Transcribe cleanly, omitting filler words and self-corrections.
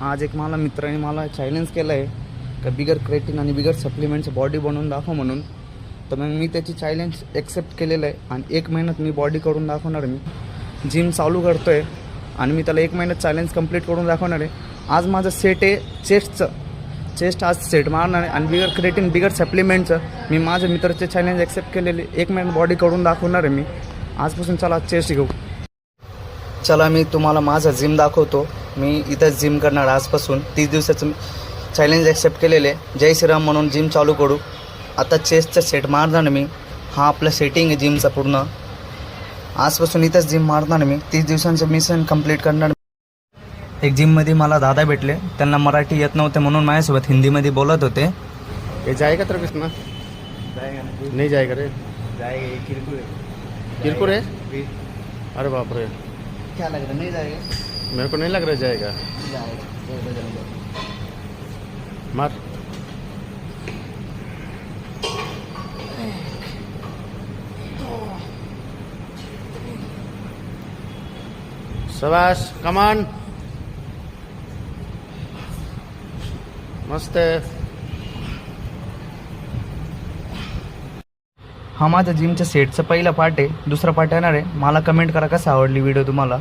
आज एक मला मित्राने मला चॅलेंज केलं आहे का बिगर क्रेटिन आणि बिगर सप्लिमेंटचं बॉडी बनवून दाखव म्हणून. तर मग मी त्याची चॅलेंज एक्सेप्ट केलेलं आहे आणि 1 महिन्यात मी बॉडी करून दाखवणार आहे. मी जिम चालू करतो आहे आणि मी त्याला 1 महिन्यात चॅलेंज कंप्लीट करून दाखवणार आहे. आज माझं सेट आहे चेस्ट आज सेट मारणार आहे आणि बिगर क्रेटिन बिगर सप्लिमेंटचं मी माझ्या मित्राचे चॅलेंज एक्सेप्ट केलेले 1 महिन्यात बॉडी करून दाखवणार आहे मी आजपासून. चला चेस्ट घेऊ. चला मी तुम्हाला माझा जिम दाखवतो. मी इथंच जिम करणार आजपासून 30 दिवसाचं चॅलेंज एक्सेप्ट केलेले. जय श्रीराम म्हणून जिम चालू करू. आता चेस्टचा सेट मारणार मी. हा आपलं सेटिंग आहे जिमचा पूर्ण. आजपासून इथंच जिम मारणार मी. 30 दिवसांचं मिशन कंप्लीट करणार. एक जिममध्ये मला दादा भेटले. त्यांना मराठी येत नव्हते म्हणून माझ्यासोबत हिंदीमध्ये बोलत होते. ये जाएगा तेरा कितना जाएगा नहीं जाएगा रे जाएगा. किरकुर है अरे बाप रे क्या लग रहा नहीं जाएगा. मेरे को नहीं लग रहा जाएगा मार शाबाश कमान मस्त है. हा माझ्या जिमच्या सेटचा पहिला पार्ट आहे. दुसरा पार्ट येणार आहे. मला कमेंट करा कसा आवडली व्हिडिओ तुम्हाला.